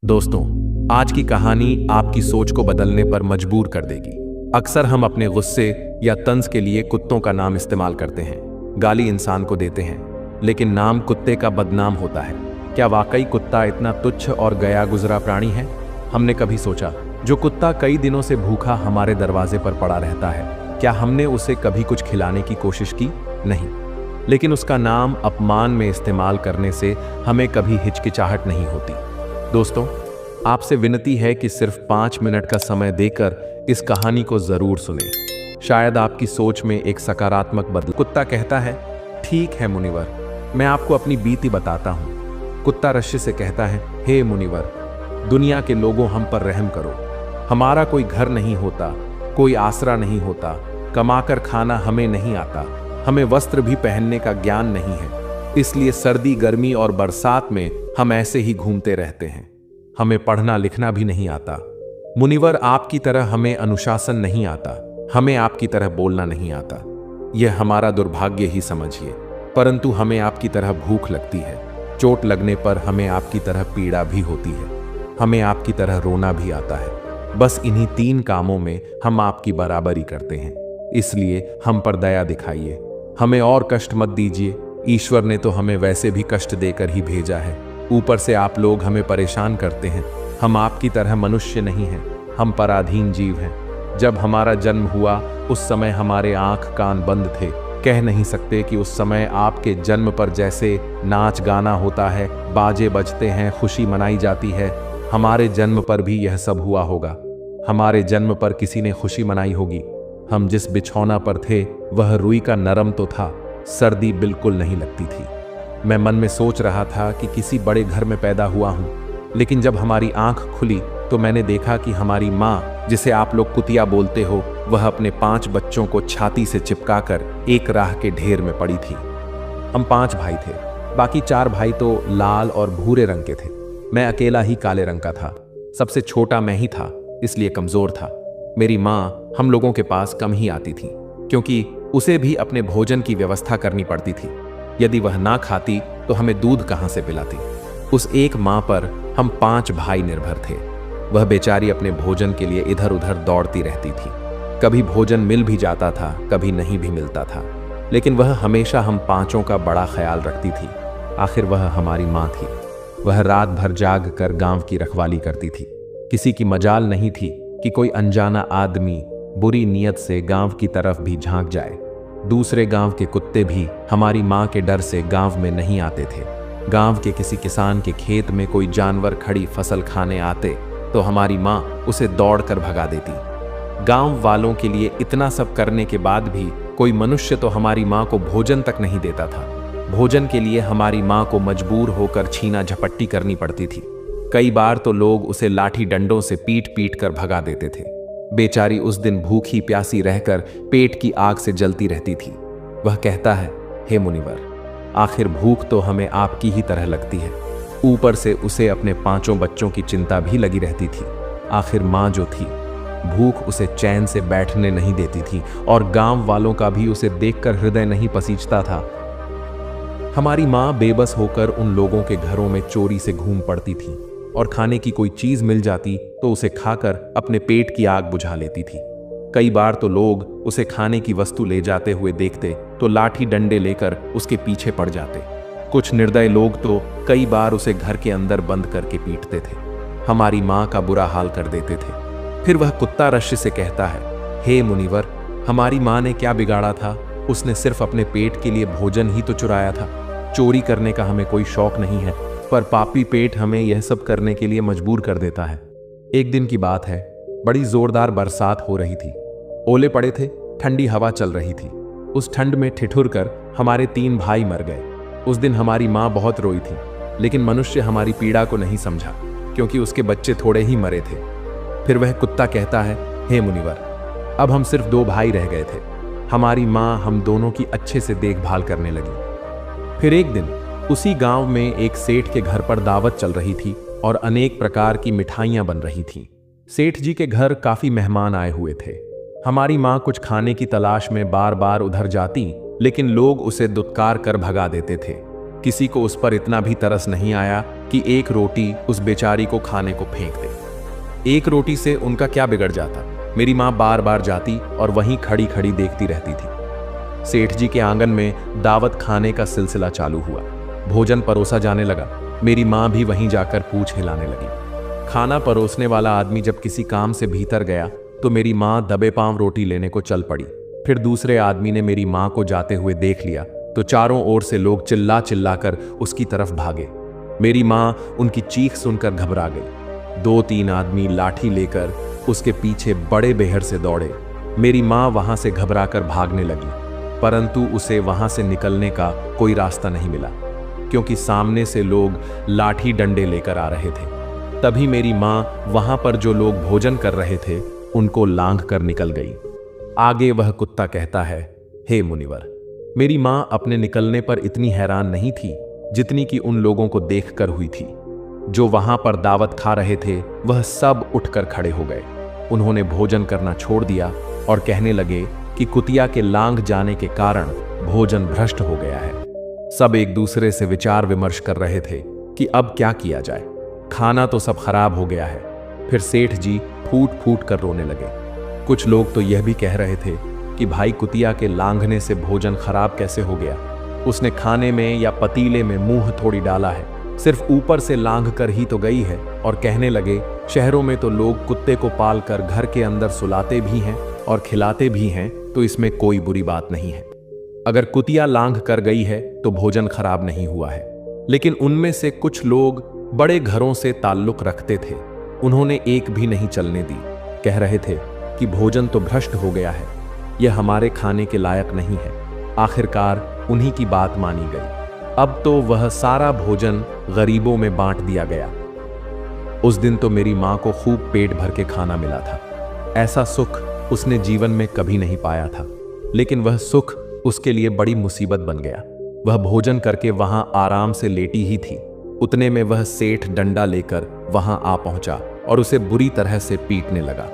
दोस्तों, आज की कहानी आपकी सोच को बदलने पर मजबूर कर देगी। अक्सर हम अपने गुस्से या तंज के लिए कुत्तों का नाम इस्तेमाल करते हैं, गाली इंसान को देते हैं, लेकिन नाम कुत्ते का बदनाम होता है। क्या वाकई कुत्ता इतना तुच्छ और गया गुजरा प्राणी है? हमने कभी सोचा, जो कुत्ता कई दिनों से भूखा हमारे दरवाजे पर पड़ा रहता है, क्या हमने उसे कभी कुछ खिलाने की कोशिश की? नहीं। लेकिन उसका नाम अपमान में इस्तेमाल करने से हमें कभी हिचकिचाहट नहीं होती। दोस्तों, आपसे विनती है कि सिर्फ 5 मिनट का समय देकर इस कहानी को जरूर सुनें। शायद आपकी सोच में एक सकारात्मक बदलाव। कुत्ता कहता है, ठीक है मुनिवर, मैं आपको अपनी बीती बताता हूँ। कुत्ता रश्य से कहता है, हे मुनिवर, दुनिया के लोगों, हम पर रहम करो। हमारा कोई घर नहीं होता, कोई आसरा नहीं होता, कमाकर खाना हमें नहीं आता, हमें वस्त्र भी पहनने का ज्ञान नहीं है, इसलिए सर्दी, गर्मी और बरसात में हम ऐसे ही घूमते रहते हैं। हमें पढ़ना लिखना भी नहीं आता। मुनिवर, आपकी तरह हमें अनुशासन नहीं आता, हमें आपकी तरह बोलना नहीं आता। यह हमारा दुर्भाग्य ही समझिए, परंतु हमें आपकी तरह भूख लगती है। चोट लगने पर हमें आपकी तरह पीड़ा भी होती है, हमें आपकी तरह रोना भी आता है। बस इन्हीं 3 कामों में हम आपकी बराबरी करते हैं, इसलिए हम पर दया दिखाइए, हमें और कष्ट मत दीजिए। ईश्वर ने तो हमें वैसे भी कष्ट देकर ही भेजा है, ऊपर से आप लोग हमें परेशान करते हैं। हम आपकी तरह मनुष्य नहीं हैं, हम पराधीन जीव हैं। जब हमारा जन्म हुआ उस समय हमारे आंख कान बंद थे। कह नहीं सकते कि उस समय आपके जन्म पर जैसे नाच गाना होता है, बाजे बजते हैं, खुशी मनाई जाती है, हमारे जन्म पर भी यह सब हुआ होगा। हमारे जन्म पर किसी ने खुशी मनाई होगी। हम जिस बिछौना पर थे वह रुई का नरम तो था, सर्दी बिल्कुल नहीं लगती थी। मैं मन में सोच रहा था कि किसी बड़े घर में पैदा हुआ हूं, लेकिन जब हमारी आंख खुली तो मैंने देखा कि हमारी माँ, जिसे आप लोग कुतिया बोलते हो, वह अपने 5 बच्चों को छाती से चिपकाकर एक राह के ढेर में पड़ी थी। हम 5 भाई थे, बाकी 4 भाई तो लाल और भूरे रंग के थे। मैं अकेला ही काले रंग का था। सबसे छोटा मैं ही था, इसलिए कमजोर था। मेरी माँ हम लोगों के पास कम ही आती थी, क्योंकि उसे भी अपने भोजन की व्यवस्था करनी पड़ती थी। यदि वह ना खाती तो हमें दूध कहां से पिलाती। उस एक मां पर हम 5 भाई निर्भर थे। वह बेचारी अपने भोजन के लिए इधर उधर दौड़ती रहती थी। कभी भोजन मिल भी जाता था, कभी नहीं भी मिलता था, लेकिन वह हमेशा हम 5ओं का बड़ा ख्याल रखती थी। आखिर वह हमारी मां थी। वह रात भर जाग कर गांव की रखवाली करती थी। किसी की मजाल नहीं थी कि कोई अनजाना आदमी बुरी नीयत से गांव की तरफ भी झांक जाए। दूसरे गांव के कुत्ते भी हमारी मां के डर से गांव में नहीं आते थे। गांव के किसी किसान के खेत में कोई जानवर खड़ी फसल खाने आते तो हमारी मां उसे दौड़कर भगा देती। गांव वालों के लिए इतना सब करने के बाद भी कोई मनुष्य तो हमारी मां को भोजन तक नहीं देता था। भोजन के लिए हमारी मां को मजबूर होकर छीना झपट्टी करनी पड़ती थी। कई बार तो लोग उसे लाठी डंडों से पीट पीट कर भगा देते थे। बेचारी उस दिन भूखी प्यासी रहकर पेट की आग से जलती रहती थी। वह कहता है, हे मुनिवर, आखिर भूख तो हमें आपकी ही तरह लगती है। ऊपर से उसे अपने 5 बच्चों की चिंता भी लगी रहती थी। आखिर माँ जो थी, भूख उसे चैन से बैठने नहीं देती थी और गांव वालों का भी उसे देखकर हृदय नहीं पसीजता था। हमारी माँ बेबस होकर उन लोगों के घरों में चोरी से घूम पड़ती थी और खाने की कोई चीज मिल जाती तो उसे खाकर अपने पेट की आग बुझा लेती थी। कई बार तो लोग उसे खाने की वस्तु ले जाते हुए देखते तो लाठी डंडे लेकर उसके पीछे पड़ जाते। कुछ निर्दय लोग तो कई बार उसे घर के अंदर बंद करके पीटते थे। हमारी माँ का बुरा हाल कर देते थे। फिर वह कुत्ता रश्य से कहता है, हे मुनिवर, हमारी माँ ने क्या बिगाड़ा था? उसने सिर्फ अपने पेट के लिए भोजन ही तो चुराया था। चोरी करने का हमें कोई शौक नहीं है, पर पापी पेट हमें यह सब करने के लिए मजबूर कर देता है। एक दिन की बात है, बड़ी जोरदार बरसात हो रही थी। ओले पड़े थे, ठंडी हवा चल रही थी। उस ठंड में ठिठुर कर हमारे 3 भाई मर गए। उस दिन हमारी माँ बहुत रोई थी, लेकिन मनुष्य हमारी पीड़ा को नहीं समझा, क्योंकि उसके बच्चे थोड़े ही मरे थे। फिर वह कुत्ता कहता है, हे मुनिवर, अब हम सिर्फ 2 भाई रह गए थे। हमारी माँ हम दोनों की अच्छे से देखभाल करने लगी। फिर एक दिन उसी गांव में एक सेठ के घर पर दावत चल रही थी और अनेक प्रकार की मिठाइयां बन रही थीं। सेठ जी के घर काफी मेहमान आए हुए थे। हमारी माँ कुछ खाने की तलाश में बार बार उधर जाती, लेकिन लोग उसे दुत्कार कर भगा देते थे। किसी को उस पर इतना भी तरस नहीं आया कि एक रोटी उस बेचारी को खाने को फेंक दे। एक रोटी से उनका क्या बिगड़ जाता। मेरी माँ बार बार जाती और वहीं खड़ी खड़ी देखती रहती थी। सेठ जी के आंगन में दावत खाने का सिलसिला चालू हुआ। भोजन परोसा जाने लगा। मेरी माँ भी वहीं जाकर पूंछ हिलाने लगी। खाना परोसने वाला आदमी जब किसी काम से भीतर गया तो मेरी माँ दबे पांव रोटी लेने को चल पड़ी। फिर दूसरे आदमी ने मेरी माँ को जाते हुए देख लिया तो चारों ओर से लोग चिल्ला चिल्ला कर उसकी तरफ भागे। मेरी माँ उनकी चीख सुनकर घबरा गई। 2-3 आदमी लाठी लेकर उसके पीछे बड़े बेहर से दौड़े। मेरी माँ वहां से घबराकर भागने लगी, परंतु उसे वहां से निकलने का कोई रास्ता नहीं मिला, क्योंकि सामने से लोग लाठी डंडे लेकर आ रहे थे। तभी मेरी माँ वहां पर जो लोग भोजन कर रहे थे उनको लांघ कर निकल गई। आगे वह कुत्ता कहता है, हे मुनिवर। मेरी माँ अपने निकलने पर इतनी हैरान नहीं थी जितनी कि उन लोगों को देखकर हुई थी। जो वहां पर दावत खा रहे थे वह सब उठकर खड़े हो गए। उन्होंने भोजन करना छोड़ दिया और कहने लगे कि कुतिया के लांघ जाने के कारण भोजन भ्रष्ट हो गया है। सब एक दूसरे से विचार विमर्श कर रहे थे कि अब क्या किया जाए। खाना तो सब खराब हो गया है। फिर सेठ जी फूट फूट कर रोने लगे। कुछ लोग तो यह भी कह रहे थे कि भाई कुतिया के लांघने से भोजन खराब कैसे हो गया। उसने खाने में या पतीले में मुंह थोड़ी डाला है, सिर्फ ऊपर से लांघ कर ही तो गई है। और कहने लगे, शहरों में तो लोग कुत्ते को पाल कर घर के अंदर सुलाते भी हैं और खिलाते भी हैं, तो इसमें कोई बुरी बात नहीं है। अगर कुतिया लांघ कर गई है तो भोजन खराब नहीं हुआ है। लेकिन उनमें से कुछ लोग बड़े घरों से ताल्लुक रखते थे, उन्होंने एक भी नहीं चलने दी। कह रहे थे कि भोजन तो भ्रष्ट हो गया है, यह हमारे खाने के लायक नहीं है। आखिरकार उन्हीं की बात मानी गई। अब तो वह सारा भोजन गरीबों में बांट दिया गया। उस दिन तो मेरी माँ को खूब पेट भर के खाना मिला था। ऐसा सुख उसने जीवन में कभी नहीं पाया था, लेकिन वह सुख उसके लिए बड़ी मुसीबत बन गया। वह भोजन करके वहां आराम से लेटी ही थी, उतने में वह सेठ डंडा लेकर वहां आ पहुंचा और उसे बुरी तरह से पीटने लगा।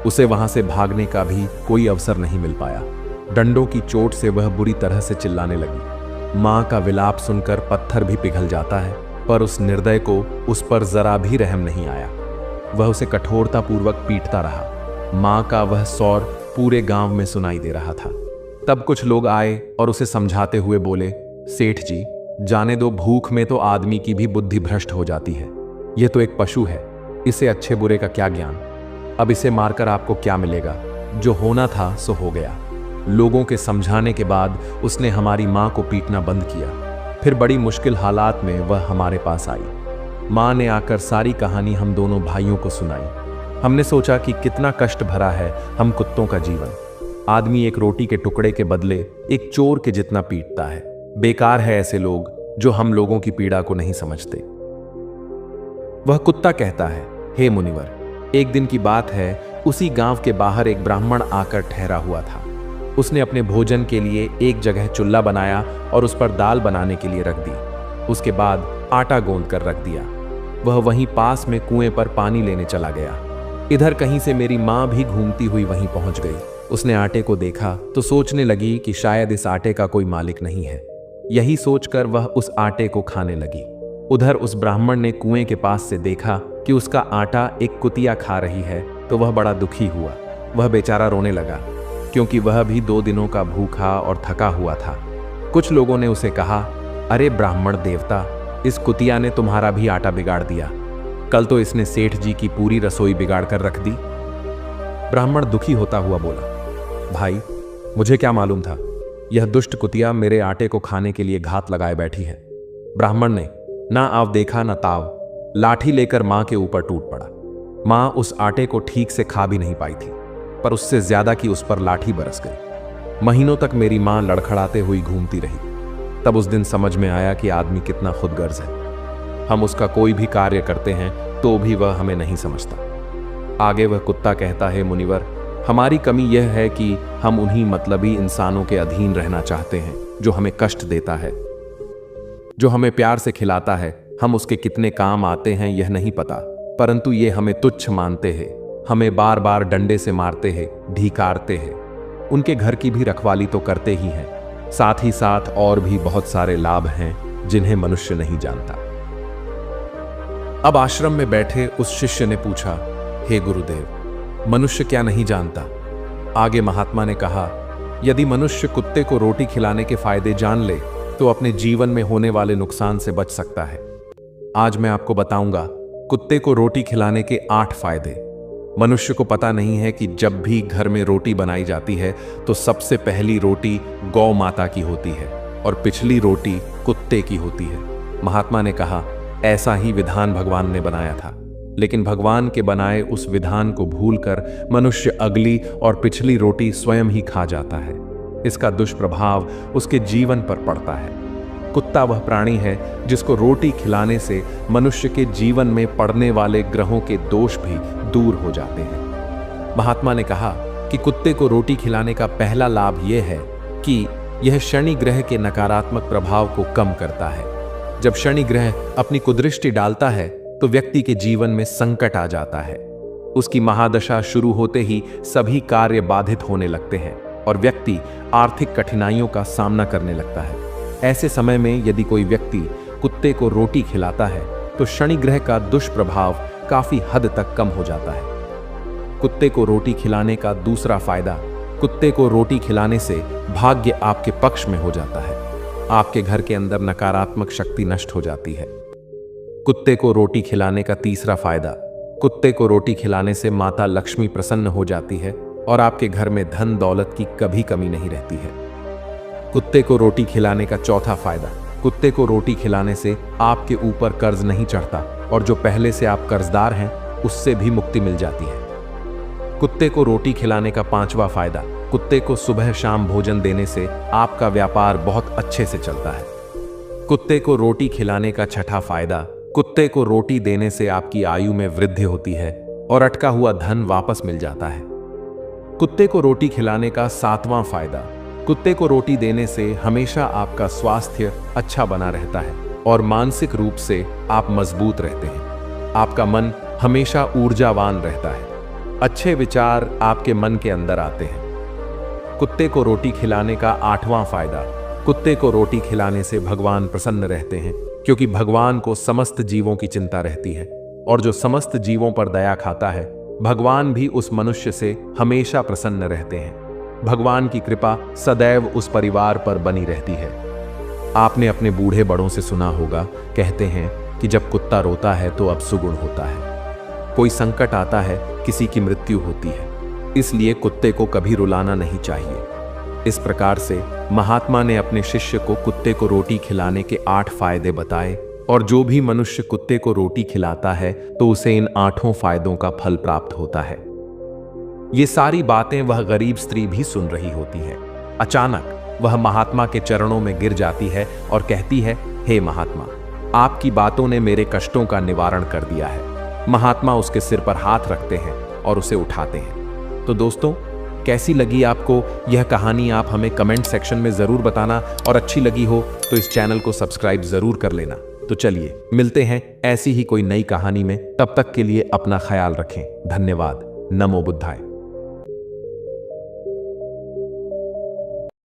उसे वहां से भागने का भी कोई अवसर नहीं मिल पाया। डंडों की चोट से वह बुरी तरह से चिल्लाने लगी। माँ का विलाप सुनकर पत्थर भी पिघल जाता है, पर उस निर्दय को उस पर जरा भी रहम नहीं आया। वह उसे कठोरतापूर्वक पीटता रहा। माँ का वह सौर पूरे गांव में सुनाई दे रहा था। तब कुछ लोग आए और उसे समझाते हुए बोले, सेठ जी जाने दो, भूख में तो आदमी की भी बुद्धि भ्रष्ट हो जाती है। यह तो एक पशु है, इसे अच्छे बुरे का क्या ज्ञान। अब इसे मारकर आपको क्या मिलेगा, जो होना था सो हो गया। लोगों के समझाने के बाद उसने हमारी माँ को पीटना बंद किया। फिर बड़ी मुश्किल हालात में वह हमारे पास आई। माँ ने आकर सारी कहानी हम दोनों भाइयों को सुनाई। हमने सोचा कि कितना कष्ट भरा है हम कुत्तों का जीवन। आदमी एक रोटी के टुकड़े के बदले एक चोर के जितना पीटता है। बेकार है ऐसे लोग जो हम लोगों की पीड़ा को नहीं समझते। वह कुत्ता कहता है, हे मुनिवर, एक दिन की बात है, उसी गांव के बाहर एक ब्राह्मण आकर ठहरा हुआ था। उसने अपने भोजन के लिए एक जगह चूल्हा बनाया और उस पर दाल बनाने के लिए रख दी। उसके बाद आटा गूंद कर रख दिया। वह वहीं पास में कुएं पर पानी लेने चला गया। इधर कहीं से मेरी माँ भी घूमती हुई वहीं पहुंच गई। उसने आटे को देखा तो सोचने लगी कि शायद इस आटे का कोई मालिक नहीं है। यही सोचकर वह उस आटे को खाने लगी। उधर उस ब्राह्मण ने कुएं के पास से देखा कि उसका आटा एक कुतिया खा रही है, तो वह बड़ा दुखी हुआ। वह बेचारा रोने लगा, क्योंकि वह भी 2 दिनों का भूखा और थका हुआ था। कुछ लोगों ने उसे कहा, अरे ब्राह्मण देवता, इस कुतिया ने तुम्हारा भी आटा बिगाड़ दिया। कल तो इसने सेठ जी की पूरी रसोई बिगाड़ कर रख दी। ब्राह्मण दुखी होता हुआ बोला, भाई मुझे क्या मालूम था, यह दुष्ट कुतिया मेरे आटे को खाने के लिए घात लगाए बैठी है। ब्राह्मण ने ना आव देखा ना ताव, लाठी लेकर मां के ऊपर टूट पड़ा। मां उस आटे को ठीक से खा भी नहीं पाई थी, पर उससे ज्यादा की उस पर लाठी बरस गई। महीनों तक मेरी मां लड़खड़ाते हुई घूमती रही। तब उस दिन समझ में आया कि आदमी कितना खुदगर्ज है। हम उसका कोई भी कार्य करते हैं तो भी वह हमें नहीं समझता। आगे वह कुत्ता कहता है, मुनिवर, हमारी कमी यह है कि हम उन्हीं मतलबी इंसानों के अधीन रहना चाहते हैं जो हमें कष्ट देता है। जो हमें प्यार से खिलाता है, हम उसके कितने काम आते हैं यह नहीं पता, परंतु ये हमें तुच्छ मानते हैं, हमें बार बार डंडे से मारते हैं, ढीकारते हैं। उनके घर की भी रखवाली तो करते ही हैं, साथ ही साथ और भी बहुत सारे लाभ हैं जिन्हें मनुष्य नहीं जानता। अब आश्रम में बैठे उस शिष्य ने पूछा, हे गुरुदेव, मनुष्य क्या नहीं जानता? आगे महात्मा ने कहा, यदि मनुष्य कुत्ते को रोटी खिलाने के फायदे जान ले तो अपने जीवन में होने वाले नुकसान से बच सकता है। आज मैं आपको बताऊंगा कुत्ते को रोटी खिलाने के 8 फायदे। मनुष्य को पता नहीं है कि जब भी घर में रोटी बनाई जाती है तो सबसे पहली रोटी गौ माता की होती है और पिछली रोटी कुत्ते की होती है। महात्मा ने कहा, ऐसा ही विधान भगवान ने बनाया था, लेकिन भगवान के बनाए उस विधान को भूलकर मनुष्य अगली और पिछली रोटी स्वयं ही खा जाता है। इसका दुष्प्रभाव उसके जीवन पर पड़ता है। कुत्ता वह प्राणी है जिसको रोटी खिलाने से मनुष्य के जीवन में पड़ने वाले ग्रहों के दोष भी दूर हो जाते हैं। महात्मा ने कहा कि कुत्ते को रोटी खिलाने का पहला लाभ यह है कि यह शनि ग्रह के नकारात्मक प्रभाव को कम करता है। जब शनि ग्रह अपनी कुदृष्टि डालता है तो व्यक्ति के जीवन में संकट आ जाता है। उसकी महादशा शुरू होते ही सभी कार्य बाधित होने लगते हैं और व्यक्ति आर्थिक कठिनाइयों का सामना करने लगता है। ऐसे समय में यदि कोई व्यक्ति कुत्ते को रोटी खिलाता है तो शनि ग्रह का दुष्प्रभाव काफी हद तक कम हो जाता है। कुत्ते को रोटी खिलाने का दूसरा फायदा, कुत्ते को रोटी खिलाने से भाग्य आपके पक्ष में हो जाता है। आपके घर के अंदर नकारात्मक शक्ति नष्ट हो जाती है। कुत्ते को रोटी खिलाने का तीसरा फायदा, कुत्ते को रोटी खिलाने से माता लक्ष्मी प्रसन्न हो जाती है और आपके घर में धन दौलत की कभी कमी नहीं रहती है। कुत्ते को रोटी खिलाने का चौथा फायदा, कुत्ते को रोटी खिलाने से आपके ऊपर कर्ज नहीं चढ़ता और जो पहले से आप कर्जदार हैं उससे भी मुक्ति मिल जाती है। कुत्ते को रोटी खिलाने का पांचवा फायदा, कुत्ते को सुबह शाम भोजन देने से आपका व्यापार बहुत अच्छे से चलता है। कुत्ते को रोटी खिलाने का छठा फायदा, कुत्ते को रोटी देने से आपकी आयु में वृद्धि होती है और अटका हुआ धन वापस मिल जाता है। कुत्ते को रोटी खिलाने का सातवां फायदा, कुत्ते को रोटी देने से हमेशा आपका स्वास्थ्य अच्छा बना रहता है और मानसिक रूप से आप मजबूत रहते हैं। आपका मन हमेशा ऊर्जावान रहता है। अच्छे विचार आपके मन के अंदर आते हैं। कुत्ते को रोटी खिलाने का आठवां फायदा, कुत्ते को रोटी खिलाने से भगवान प्रसन्न रहते हैं क्योंकि भगवान को समस्त जीवों की चिंता रहती है और जो समस्त जीवों पर दया खाता है भगवान भी उस मनुष्य से हमेशा प्रसन्न रहते हैं। भगवान की कृपा सदैव उस परिवार पर बनी रहती है। आपने अपने बूढ़े बड़ों से सुना होगा, कहते हैं कि जब कुत्ता रोता है तो अब सुगुण होता है। कोई संकट आता है, किसी की मृत्यु होती है, इसलिए कुत्ते को कभी रुलाना नहीं चाहिए। इस प्रकार से महात्मा ने अपने शिष्य को कुत्ते को रोटी खिलाने के 8 फायदे बताए और जो भी मनुष्य कुत्ते को रोटी खिलाता है तो उसे इन 8 फायदों का फल प्राप्त होता है। ये सारी बातें वह गरीब स्त्री भी सुन रही होती है। अचानक वह महात्मा के चरणों में गिर जाती है और कहती है, हे महात्मा, आपकी बातों ने मेरे कष्टों का निवारण कर दिया है। महात्मा उसके सिर पर हाथ रखते हैं और उसे उठाते हैं। तो दोस्तों, कैसी लगी आपको यह कहानी? आप हमें कमेंट सेक्शन में जरूर बताना और अच्छी लगी हो तो इस चैनल को सब्सक्राइब जरूर कर लेना। तो चलिए मिलते हैं ऐसी ही कोई नई कहानी में। तब तक के लिए अपना ख्याल रखें। धन्यवाद। नमो बुद्धाय।